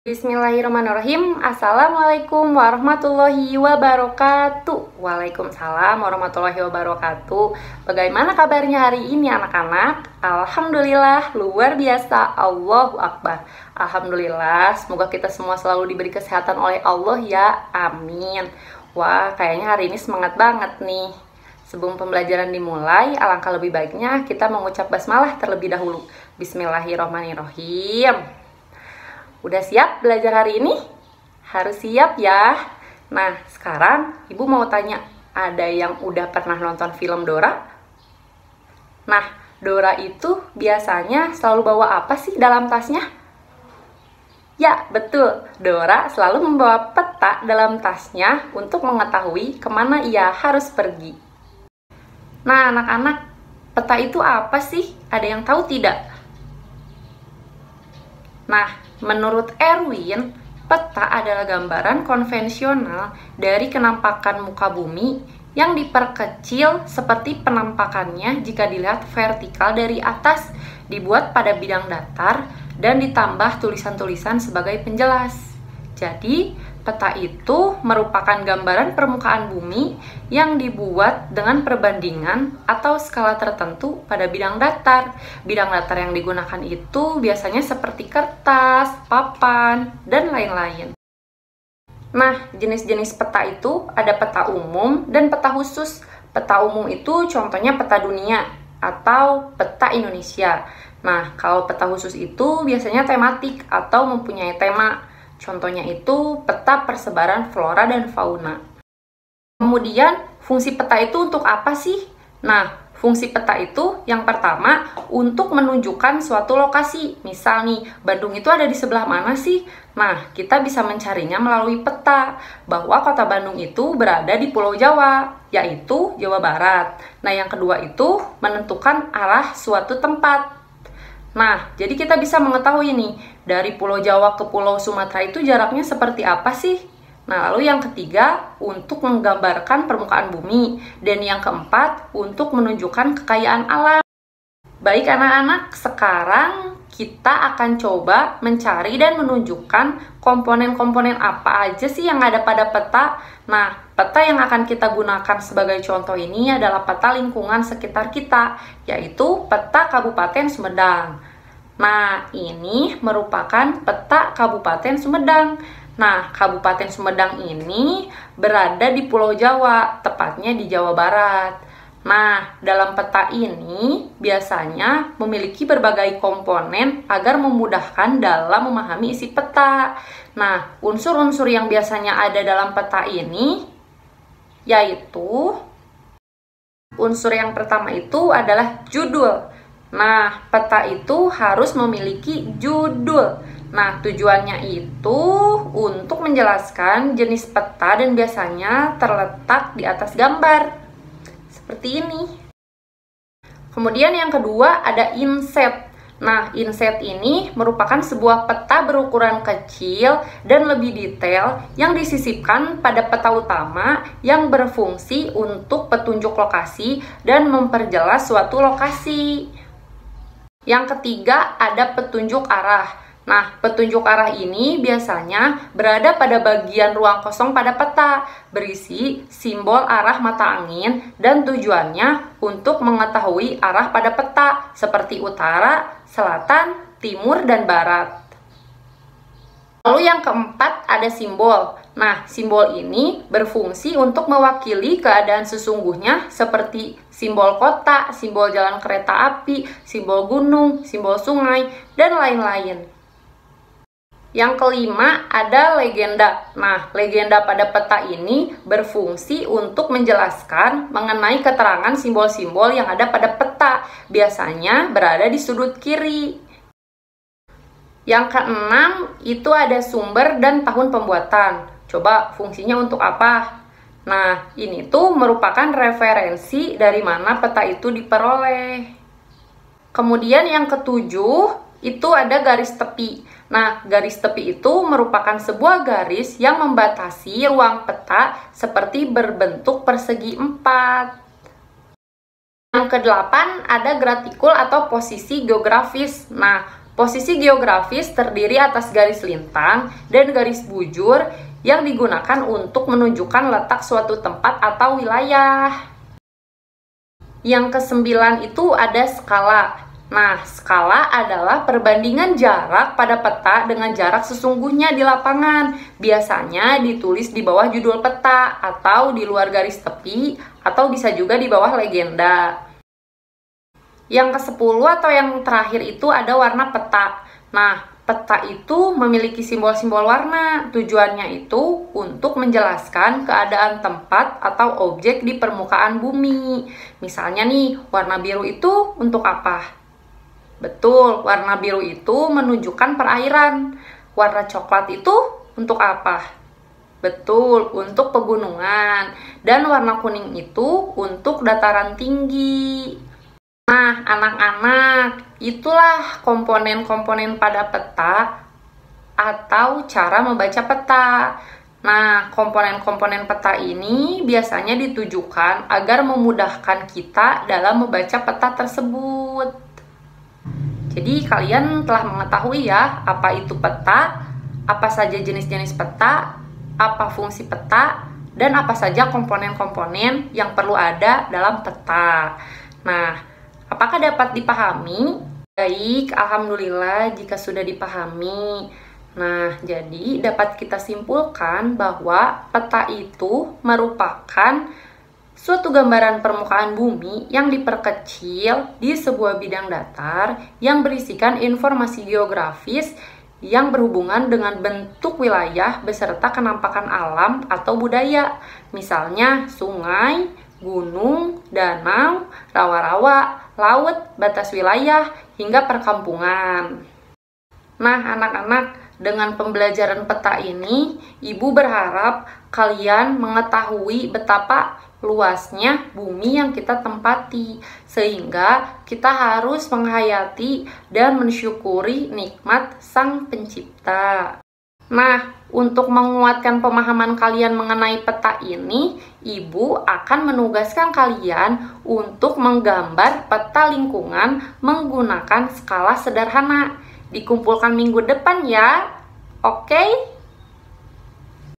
Bismillahirrahmanirrahim. Assalamualaikum warahmatullahi wabarakatuh. Waalaikumsalam warahmatullahi wabarakatuh. Bagaimana kabarnya hari ini anak-anak? Alhamdulillah luar biasa. Allahu Akbar. Alhamdulillah, semoga kita semua selalu diberi kesehatan oleh Allah ya. Amin. Wah, kayaknya hari ini semangat banget nih. Sebelum pembelajaran dimulai, alangkah lebih baiknya kita mengucap basmalah terlebih dahulu. Bismillahirrahmanirrahim. Udah siap belajar hari ini? Harus siap ya. Nah, sekarang Ibu mau tanya, ada yang udah pernah nonton film Dora? Nah, Dora itu biasanya selalu bawa apa sih dalam tasnya? Ya, betul. Dora selalu membawa peta dalam tasnya untuk mengetahui kemana ia harus pergi. Nah, anak-anak, peta itu apa sih? Ada yang tahu tidak? Nah, menurut Erwin, peta adalah gambaran konvensional dari kenampakan muka bumi yang diperkecil seperti penampakannya jika dilihat vertikal dari atas, dibuat pada bidang datar, dan ditambah tulisan-tulisan sebagai penjelas. Jadi, peta itu merupakan gambaran permukaan bumi yang dibuat dengan perbandingan atau skala tertentu pada bidang datar. Bidang datar yang digunakan itu biasanya seperti kertas, papan, dan lain-lain. Nah, jenis-jenis peta itu ada peta umum dan peta khusus. Peta umum itu contohnya peta dunia atau peta Indonesia. Nah, kalau peta khusus itu biasanya tematik atau mempunyai tema. Contohnya itu peta persebaran flora dan fauna. Kemudian, fungsi peta itu untuk apa sih? Nah, fungsi peta itu yang pertama untuk menunjukkan suatu lokasi. Misal nih, Bandung itu ada di sebelah mana sih? Nah, kita bisa mencarinya melalui peta bahwa kota Bandung itu berada di Pulau Jawa, yaitu Jawa Barat. Nah, yang kedua itu menentukan arah suatu tempat. Nah, jadi kita bisa mengetahui nih, dari Pulau Jawa ke Pulau Sumatera itu jaraknya seperti apa sih? Nah, lalu yang ketiga, untuk menggambarkan permukaan bumi. Dan yang keempat, untuk menunjukkan kekayaan alam. Baik anak-anak, sekarang kita akan coba mencari dan menunjukkan komponen-komponen apa aja sih yang ada pada peta. Nah, peta yang akan kita gunakan sebagai contoh ini adalah peta lingkungan sekitar kita, yaitu peta Kabupaten Sumedang. Nah, ini merupakan peta Kabupaten Sumedang. Nah, Kabupaten Sumedang ini berada di Pulau Jawa, tepatnya di Jawa Barat. Nah, dalam peta ini biasanya memiliki berbagai komponen agar memudahkan dalam memahami isi peta. Nah, unsur-unsur yang biasanya ada dalam peta ini yaitu unsur yang pertama itu adalah judul. Nah, peta itu harus memiliki judul. Nah, tujuannya itu untuk menjelaskan jenis peta dan biasanya terletak di atas gambar. Seperti ini. Kemudian yang kedua ada inset. Nah, inset ini merupakan sebuah peta berukuran kecil dan lebih detail yang disisipkan pada peta utama yang berfungsi untuk petunjuk lokasi dan memperjelas suatu lokasi. Yang ketiga ada petunjuk arah. Nah, petunjuk arah ini biasanya berada pada bagian ruang kosong pada peta, berisi simbol arah mata angin dan tujuannya untuk mengetahui arah pada peta, seperti utara, selatan, timur, dan barat. Lalu yang keempat ada simbol. Nah, simbol ini berfungsi untuk mewakili keadaan sesungguhnya seperti simbol kota, simbol jalan kereta api, simbol gunung, simbol sungai, dan lain-lain. Yang kelima ada legenda. Nah, legenda pada peta ini berfungsi untuk menjelaskan mengenai keterangan simbol-simbol yang ada pada peta, biasanya berada di sudut kiri. Yang keenam itu ada sumber dan tahun pembuatan. Coba fungsinya untuk apa? Nah, ini tuh merupakan referensi dari mana peta itu diperoleh. Kemudian yang ketujuh itu ada garis tepi. Nah, garis tepi itu merupakan sebuah garis yang membatasi ruang peta seperti berbentuk persegi 4. Yang kedelapan ada gratikul atau posisi geografis. Nah, Posisi geografis terdiri atas garis lintang dan garis bujur yang digunakan untuk menunjukkan letak suatu tempat atau wilayah. Yang kesembilan itu ada skala. Nah, skala adalah perbandingan jarak pada peta dengan jarak sesungguhnya di lapangan. Biasanya ditulis di bawah judul peta atau di luar garis tepi atau bisa juga di bawah legenda. Yang ke-10 atau yang terakhir itu ada warna peta. Nah, peta itu memiliki simbol-simbol warna. Tujuannya itu untuk menjelaskan keadaan tempat atau objek di permukaan bumi. Misalnya nih, warna biru itu untuk apa? Betul, warna biru itu menunjukkan perairan. Warna coklat itu untuk apa? Betul, untuk pegunungan. Dan warna kuning itu untuk dataran tinggi. Nah, anak-anak, itulah komponen-komponen pada peta atau cara membaca peta. Nah, komponen-komponen peta ini biasanya ditujukan agar memudahkan kita dalam membaca peta tersebut. Jadi, kalian telah mengetahui ya, apa itu peta, apa saja jenis-jenis peta, apa fungsi peta, dan apa saja komponen-komponen yang perlu ada dalam peta. Nah, apakah dapat dipahami? Baik, alhamdulillah jika sudah dipahami. Nah, jadi dapat kita simpulkan bahwa peta itu merupakan suatu gambaran permukaan bumi yang diperkecil di sebuah bidang datar yang berisikan informasi geografis yang berhubungan dengan bentuk wilayah beserta kenampakan alam atau budaya. Misalnya sungai, gunung, danau, rawa-rawa, laut, batas wilayah, hingga perkampungan. Nah, anak-anak, dengan pembelajaran peta ini, Ibu berharap kalian mengetahui betapa luasnya bumi yang kita tempati, sehingga kita harus menghayati dan mensyukuri nikmat Sang Pencipta. Nah, untuk menguatkan pemahaman kalian mengenai peta ini, Ibu akan menugaskan kalian untuk menggambar peta lingkungan menggunakan skala sederhana. Dikumpulkan minggu depan ya. Oke?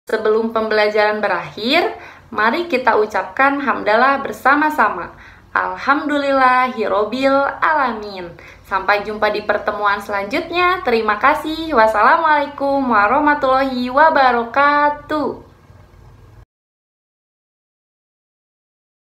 Sebelum pembelajaran berakhir, mari kita ucapkan hamdalah bersama-sama. Alhamdulillahirobbil alamin. Sampai jumpa di pertemuan selanjutnya. Terima kasih. Wassalamualaikum warahmatullahi wabarakatuh.